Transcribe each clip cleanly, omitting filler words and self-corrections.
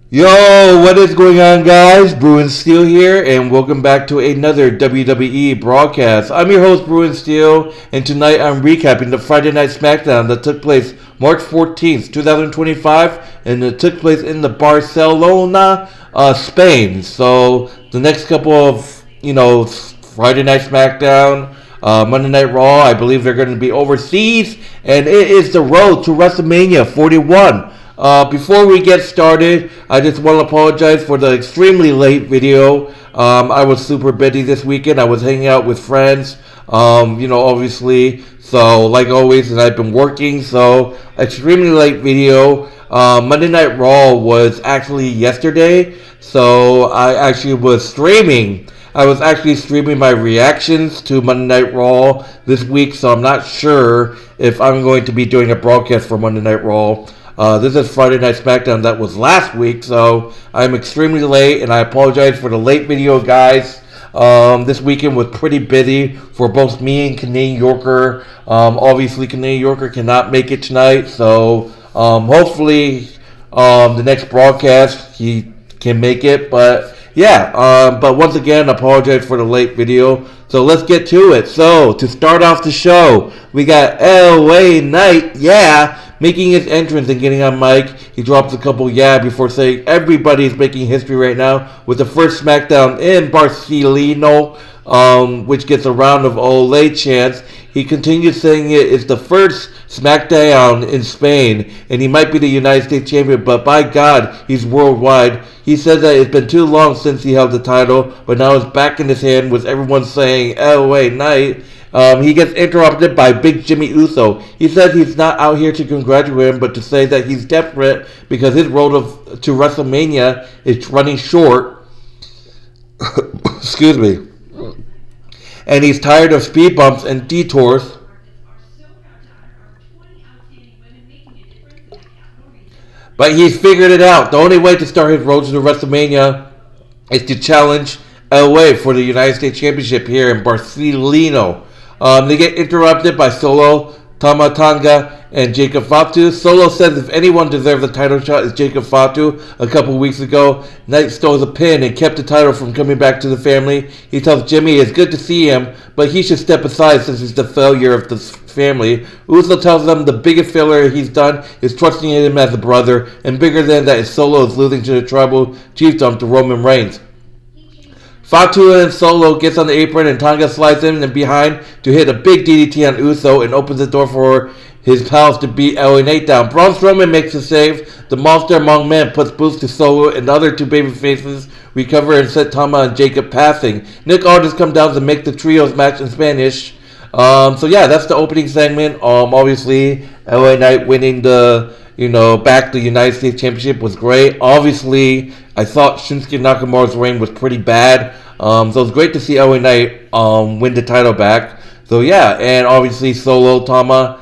Yo, what is going on, guys? Bruin Steel here, and welcome back to another WWE broadcast. I'm your host, Bruin Steel, and tonight I'm recapping the Friday Night Smackdown that took place March 14th, 2025, and it took place in the Barcelona, Spain. So, the next couple of, Friday Night Smackdown, Monday Night Raw, I believe they're going to be overseas, and it is the road to WrestleMania 41. Before we get started, I just want to apologize for the extremely late video. I was super busy this weekend. I was hanging out with friends, obviously. So, like always, and I've been working, so extremely late video. Monday Night Raw was actually yesterday, so I actually was streaming. I was actually streaming my reactions to Monday Night Raw this week, so I'm not sure if I'm going to be doing a broadcast for Monday Night Raw. This is Friday Night Smackdown that was last week, so I'm extremely late, and I apologize for the late video, guys. This weekend was pretty busy for both me and Canadian Yorker. Obviously, Canadian Yorker cannot make it tonight, so hopefully the next broadcast he can make it. But yeah, but once again, apologize for the late video. So let's get to it. So to start off the show, we got LA Knight, making his entrance and getting on mic. He drops a couple before saying everybody's making history right now with the first SmackDown in Barcelona, which gets a round of Ole chants. He continues saying it is the first SmackDown in Spain, and he might be the United States champion, but by God, he's worldwide. He says that it's been too long since he held the title, but now it's back in his hand with everyone saying LA Knight. He gets interrupted by Big Jimmy Uso. He says he's not out here to congratulate him, but to say that he's desperate because his road to WrestleMania is running short. Excuse me. And he's tired of speed bumps and detours. But he's figured it out. The only way to start his road to WrestleMania is to challenge LA for the United States Championship here in Barcelona. They get interrupted by Solo, Tama, Tonga, and Jacob Fatu. Solo says if anyone deserves a title shot, it's Jacob Fatu. A couple weeks ago, Knight stole the pin and kept the title from coming back to the family. He tells Jimmy it's good to see him, but he should step aside since it's the failure of the family. Uso tells them the biggest failure he's done is trusting him as a brother, and bigger than that is Solo is losing to the tribal chiefdom to Roman Reigns. Fatu and Solo gets on the apron and Tonga slides in and behind to hit a big DDT on Uso and opens the door for his pals to beat LA Knight down. Braun Strowman makes a save. The Monster Among Men puts boots to Solo and the other two babyfaces recover and set Tama and Jacob passing. Nick Aldis come down to make the trios match in Spanish. That's the opening segment. Obviously, LA Knight winning back the United States Championship was great. Obviously, I thought Shinsuke Nakamura's reign was pretty bad. So it was great to see LA Knight win the title back. So yeah, and obviously Solo, Tama,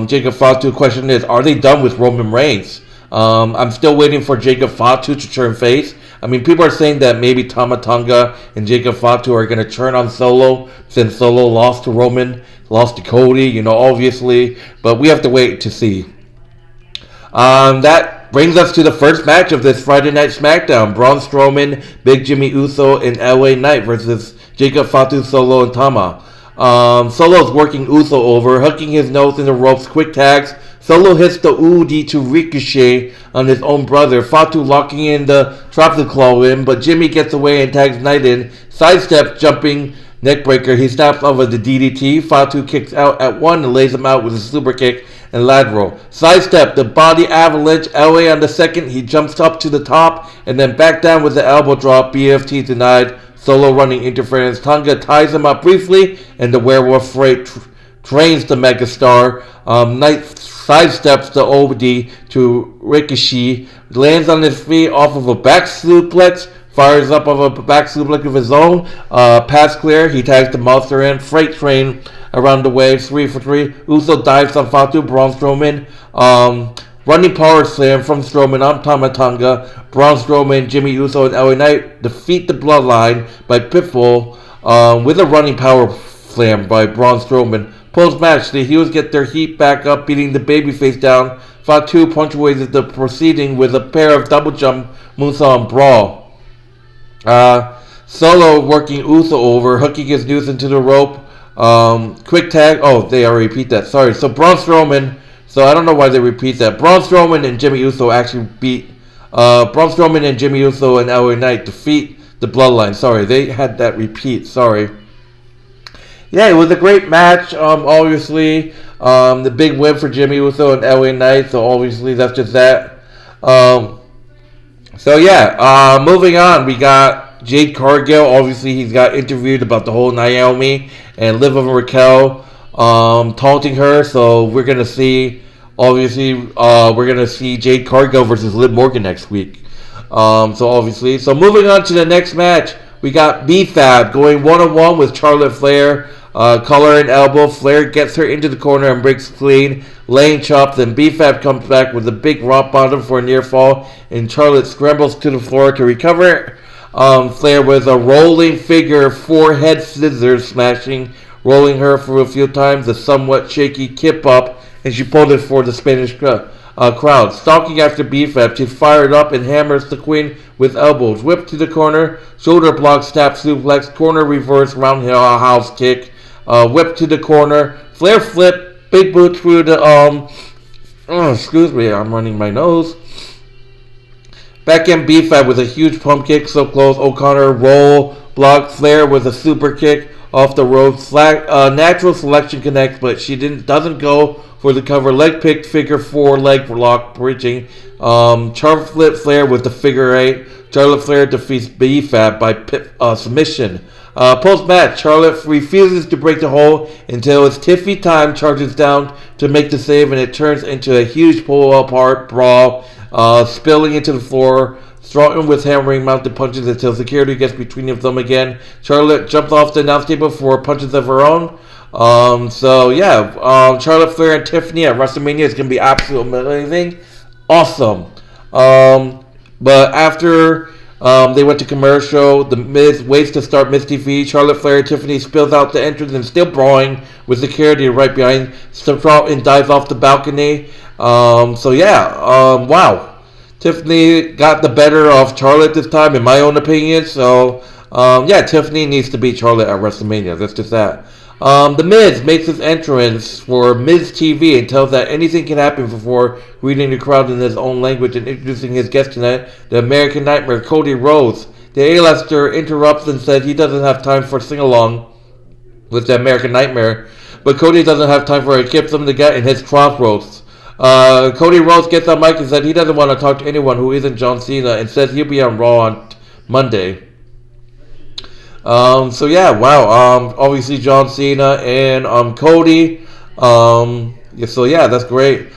Jacob Fatu. Question is, are they done with Roman Reigns? I'm still waiting for Jacob Fatu to turn face. I mean, people are saying that maybe Tama Tonga and Jacob Fatu are going to turn on Solo since Solo lost to Roman, lost to Cody, obviously. But we have to wait to see. That brings us to the first match of this Friday Night Smackdown. Braun Strowman, Big Jimmy Uso, and LA Knight versus Jacob Fatu, Solo, and Tama. Solo's working Uso over, hooking his nose in the ropes, quick tags. Solo hits the Udi to Ricochet on his own brother. Fatu locking in the Tropical Claw in, but Jimmy gets away and tags Knight in. Sidestep, jumping neckbreaker. He snaps over the DDT. Fatu kicks out at one and lays him out with a super kick and lateral. Sidestep, the body avalanche. LA on the second. He jumps up to the top and then back down with the elbow drop. BFT denied. Solo running interference. Tonga ties him up briefly and the werewolf freight trains the megastar. Knight sidesteps the OD to Ricochet. Lands on his feet off of a back suplex. Fires up of a back suplex of his own. Pass clear. He tags the monster in. Freight train around the way. 3 for 3. Uso dives on Fatu. Braun Strowman. Running power slam from Strowman on Tama Tonga. Braun Strowman, Jimmy Uso, and LA Knight defeat the Bloodline by pinfall with a running power slam by Braun Strowman. Post-match, the heels get their heat back up, beating the babyface down. Fatu punctuated the proceeding with a pair of double jump moonsault and brawl. Solo working Uso over, hooking his noose into the rope. Quick tag. Oh, they already repeat that. Sorry. So Braun Strowman. So I don't know why they repeat that. Braun Strowman and Jimmy Uso actually beat. Braun Strowman and Jimmy Uso and LA Knight defeat the Bloodline. Sorry, they had that repeat. Sorry. Yeah, it was a great match. Obviously, the big win for Jimmy Uso and LA Knight. So obviously that's just that. So yeah, moving on, we got Jade Cargill. Obviously, he's got interviewed about the whole Naomi and Liv and Raquel taunting her. So we're gonna see. Obviously, we're gonna see Jade Cargill versus Liv Morgan next week. So moving on to the next match, we got B-Fab going one-on-one with Charlotte Flair. Collar and elbow. Flair gets her into the corner and breaks clean, laying chops. Then B-Fab comes back with a big rock bottom for a near fall, and Charlotte scrambles to the floor to recover. Flair with a rolling figure, forehead scissors smashing, rolling her for a few times, a somewhat shaky kip up, and she pulled it for the Spanish crowd. Stalking after B-Fab, she's fired up and hammers the Queen with elbows. Whip to the corner, shoulder block, snap suplex, corner reverse, roundhouse kick, whip to the corner, Flair flip, big boot through the, excuse me, I'm running my nose. Backhand B-Fab with a huge pump kick, so close. O'Connor roll, block, Flair with a super kick off the rope. Natural selection connects, but she doesn't go for the cover. Leg pick, figure four, leg lock, bridging. Charlotte flip Flair with the figure eight. Charlotte Flair defeats B-Fab by submission. Post-match, Charlotte refuses to break the hold until it's Tiffany time, charges down to make the save, and it turns into a huge pull-apart brawl, spilling into the floor. Stratton with hammering mounted punches until security gets between them again. Charlotte jumps off the announce table for punches of her own. Charlotte Flair and Tiffany at WrestleMania is going to be absolutely amazing. Awesome. But after they went to commercial, the Miz waits to start Miz TV. Charlotte Flair and Tiffany spills out the entrance and still brawling with security right behind. Stratton dives off the balcony. Wow. Tiffany got the better of Charlotte this time, in my own opinion. So, Tiffany needs to beat Charlotte at WrestleMania. That's just that. The Miz makes his entrance for Miz TV and tells that anything can happen before greeting the crowd in his own language and introducing his guest tonight, the American Nightmare, Cody Rhodes. The A-lister interrupts and says he doesn't have time for sing-along with the American Nightmare, but Cody doesn't have time for it. Kicks him to get in his crossroads. Cody Rhodes gets on mic and said he doesn't want to talk to anyone who isn't John Cena and says he'll be on Raw on Monday. Obviously John Cena and Cody. That's great.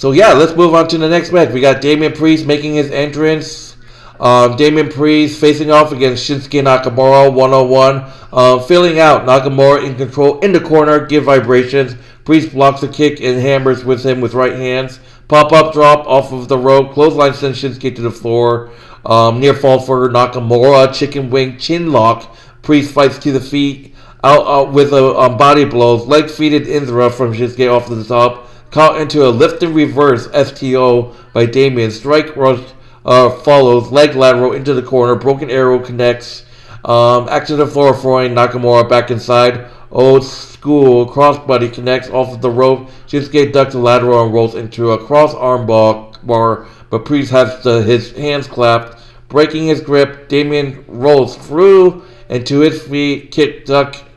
Let's move on to the next match. We got Damian Priest making his entrance. Damian Priest facing off against Shinsuke Nakamura 1-on-1. Filling out Nakamura in control in the corner, give vibrations. Priest blocks a kick and hammers with him with right hands. Pop-up drop off of the rope. Clothesline sends Shinsuke to the floor. Near fall for Nakamura. Chicken wing chin lock. Priest fights to the feet. Out with a body blows. Leg feeded Indra from Shinsuke off to the top. Caught into a lift and reverse STO by Damian. Strike rush follows. Leg lateral into the corner. Broken arrow connects. Action to the floor throwing Nakamura back inside. Old school crossbody connects off of the rope. Shinsuke ducks the lateral and rolls into a cross arm bar, but Priest has his hands clapped, breaking his grip. Damian rolls through and to his feet,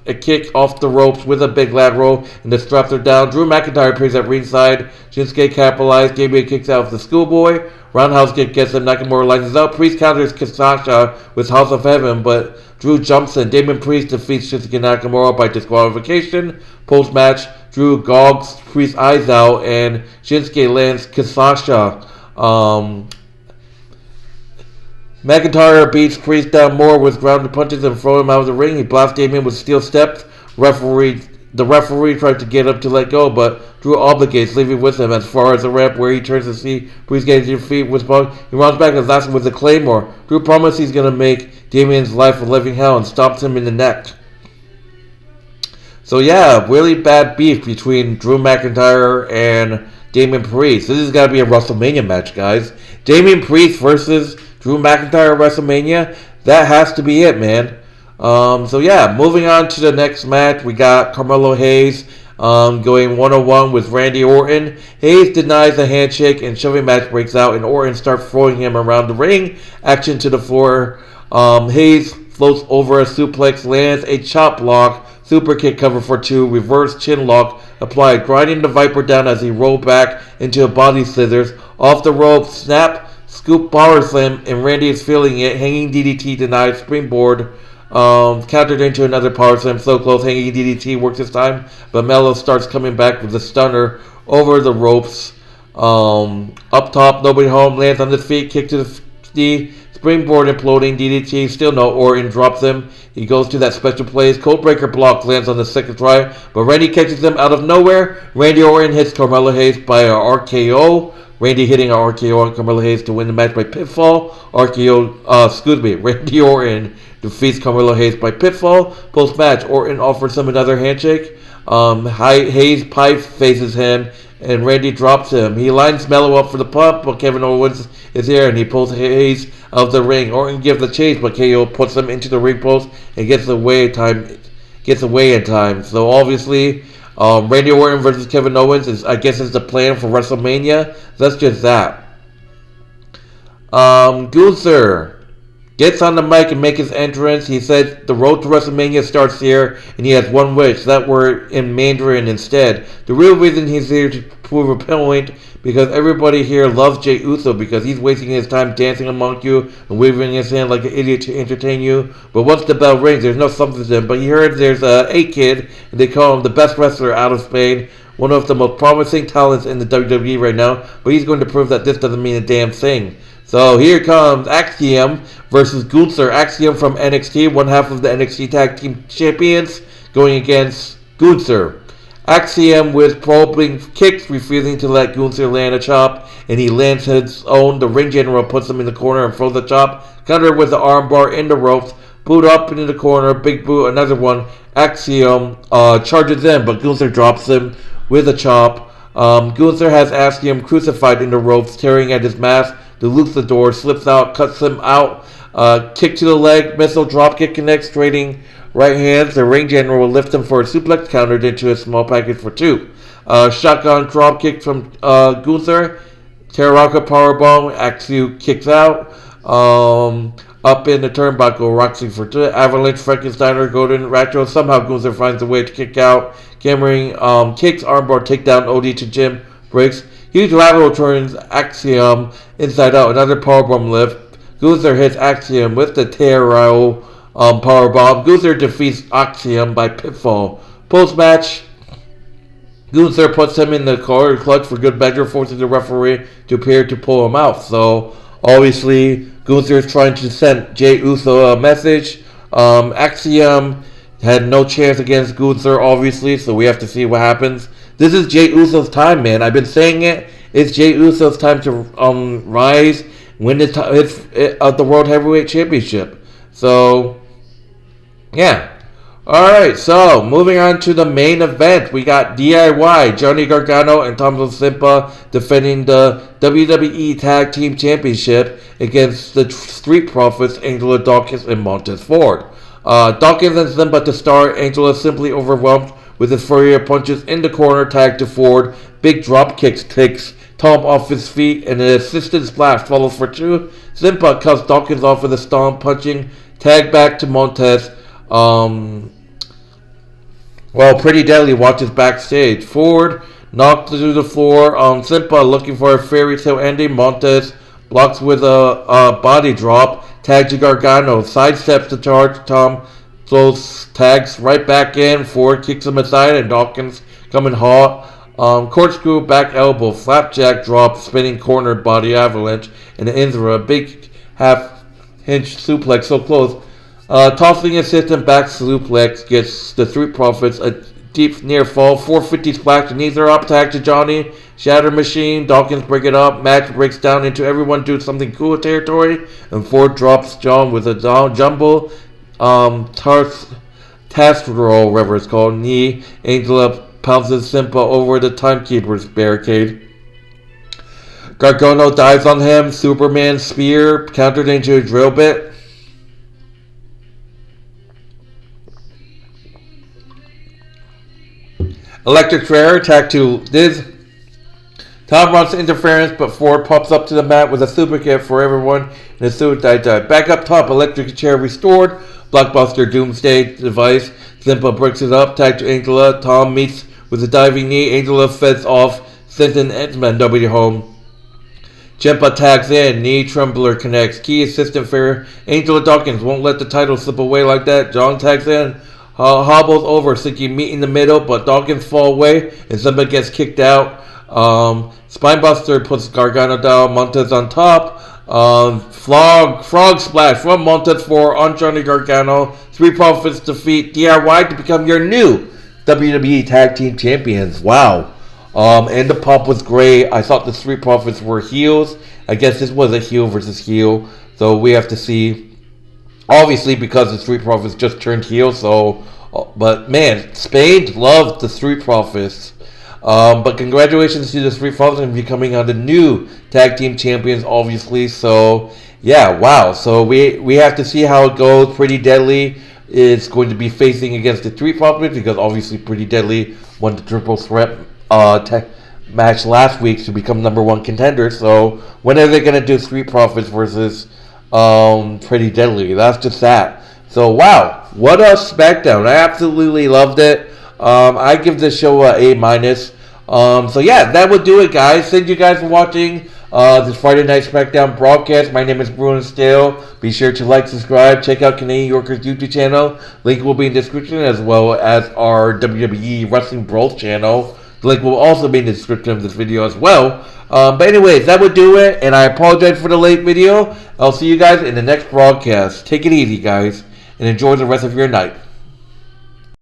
a kick off the ropes with a big lateral, and the straps are down. Drew McIntyre appears at ringside. Shinsuke capitalized. Damian kicks out of the schoolboy. Roundhouse kick gets him. Nakamura lines up. Priest counters Kisasha with House of Heaven, but Drew jumps in. Damian Priest defeats Shinsuke Nakamura by disqualification. Post-match, Drew gogs Priest's eyes out, and Shinsuke lands Kisasha. McIntyre beats Priest down more with grounded punches and throws him out of the ring. He blasts Damian with steel steps. The referee tried to get him to let go, but Drew obligates, leaving with him as far as the ramp, where he turns to see Priest getting to his feet with Bron. He runs back and blasts him with a claymore. Drew promises he's going to make Damian's life a living hell and stomps him in the neck. So yeah, really bad beef between Drew McIntyre and Damian Priest. This has got to be a WrestleMania match, guys. Damian Priest versus Drew McIntyre at WrestleMania. That has to be it, man. So yeah, moving on to the next match, we got Carmelo Hayes going one-on-one with Randy Orton. Hayes denies the handshake and shoving match breaks out, and Orton starts throwing him around the ring. Action to the floor. Hayes floats over a suplex, lands a chop block, super kick cover for 2, reverse chin lock applied, grinding the Viper down as he rolled back into a body scissors. Off the rope, snap, scoop power slam, and Randy is feeling it. Hanging DDT denied, springboard. Countered into another power slam, so close. Hanging DDT works this time, but Melo starts coming back with a stunner over the ropes. Up top, nobody home, lands on his feet, kick to the springboard, imploding DDT, still no. Orton drops him. He goes to that special place. Codebreaker block lands on the second try, but Randy catches him out of nowhere. Randy Orton hits Carmelo Hayes by a RKO. Randy hitting a RKO on Carmelo Hayes to win the match by pinfall. Randy Orton defeats Carmelo Hayes by pinfall. Post-match, Orton offers him another handshake. Hayes pipe faces him, and Randy drops him. He lines Melo up for the pump, but Kevin Owens is here, and he pulls Hayes out of the ring. Orton gives the chase, but KO puts him into the ring post and gets away in time. So obviously, Randy Orton versus Kevin Owens is the plan for WrestleMania. That's just that. Gunther gets on the mic and makes his entrance. He said the road to WrestleMania starts here, and he has one wish. That word in Mandarin instead. The real reason he's here to prove a point, because everybody here loves Jey Uso, because he's wasting his time dancing among you and waving his hand like an idiot to entertain you. But once the bell rings, there's no substance in him. But he heard there's a kid, and they call him the best wrestler out of Spain, one of the most promising talents in the WWE right now. But he's going to prove that this doesn't mean a damn thing. So here comes Axiom versus Gunther. Axiom from NXT, one half of the NXT Tag Team Champions, going against Gunther. Axiom with probing kicks, refusing to let Gunther land a chop, and he lands his own. The ring general puts him in the corner and throws the chop. Counter with the armbar in the ropes. Boot up into the corner, big boot, another one. Axiom charges in, but Gunther drops him with a chop. Gunther has Axiom crucified in the ropes, tearing at his mask. The luchador slips out, cuts him out. Kick to the leg, missile drop kick connects, trading right hands. The ring general will lift him for a suplex, countered into a small package for 2. Shotgun drop kick from Gunther. Terraka powerbomb. Axiom kicks out. Up in the turnbuckle, Roxy for 2. Avalanche, Frankensteiner, Golden Ratcho. Somehow Gunther finds a way to kick out. Cameron kicks, armbar takedown, OD to Jim. Breaks. Huge lateral turns Axiom inside out. Another powerbomb lift. Gunther hits Axiom with the Terrell powerbomb. Gunther defeats Axiom by pinfall. Post-match, Gunther puts him in the corner clutch for good measure, forcing the referee to appear to pull him out. So, obviously, Gunther is trying to send Jey Uso a message. Axiom had no chance against Gunther, obviously, so we have to see what happens. This is Jey Uso's time, man. I've been saying it. It's Jey Uso's time to rise, win the World Heavyweight Championship. So, yeah. Alright, so moving on to the main event. We got DIY, Johnny Gargano and Tommaso Ciampa defending the WWE Tag Team Championship against the Street Profits, Angelo, Dawkins, and Montez Ford. Dawkins and Ciampa to start. Angelo simply overwhelmed with his flurry of punches in the corner, tag to Ford. Big drop kicks takes Tom off his feet, and an assisted splash follows for 2. Ciampa cuts Dawkins off with a stomp, punching. Tag back to Montez. Pretty Deadly watches backstage. Ford knocked to the floor. Ciampa looking for a fairy tale ending. Montez blocks with a body drop. Tag to Gargano. Sidesteps the charge. Tom throws tags right back in. Ford kicks him aside, and Dawkins coming hot. Corkscrew back elbow. Flapjack drop. Spinning corner body avalanche. And ends with a big half-hinge suplex so close. Tossing assistant back suplex gets the Street Profits a deep near fall. 450 splash. The knees are up. Tag to Johnny. Shatter Machine. Dawkins break it up. Match breaks down into everyone do something cool territory. And Ford drops John with a jumble. roll, whatever it's called, knee. Angela pounces Simpa over the timekeeper's barricade. Gargano dives on him. Superman spear countered into a drill bit. Electric chair attack to Diz. Tom runs to interference, but Ford pops up to the mat with a super kick for everyone in a suicide dive. Back up top, electric chair restored. Blockbuster Doomsday device. Simpa breaks it up. Tag to Angela. Tom meets with a diving knee. Angela fends off. Sends an X-Men W home. Ciampa tags in. Knee trembler connects. Key assistant for Angela Dawkins won't let the title slip away like that. John tags in. Hobbles over, seeking meet in the middle, but Dawkins fall away and Ciampa gets kicked out. Spinebuster puts Gargano down. Montez on top. Frog splash from Montez for on Johnny Gargano. Street Profits defeat DIY to become your new WWE Tag Team Champions. Wow. And the pop was great. I thought the Street Profits were heels. I guess this was a heel versus heel. So we have to see. Obviously, because the Street Profits just turned heel. So, but man, Spain loved the Street Profits. But congratulations to the Street Profits on becoming the new Tag Team Champions, obviously. So, yeah, wow. So we have to see how it goes. Pretty Deadly is going to be facing against the Street Profits because obviously Pretty Deadly won the Triple Threat match last week to become #1 contender. So when are they going to do Street Profits versus Pretty Deadly? That's just that. So wow, what a SmackDown! I absolutely loved it. I give this show a A-. So yeah, that would do it, guys. Thank you guys for watching this Friday Night SmackDown broadcast. My name is Bruin Stale. Be sure to like, subscribe, check out Canadian Yorker's YouTube channel. Link will be in the description, as well as our WWE Wrestling Bros channel. The link will also be in the description of this video as well. But anyways, that would do it, and I apologize for the late video. I'll see you guys in the next broadcast. Take it easy, guys, and enjoy the rest of your night.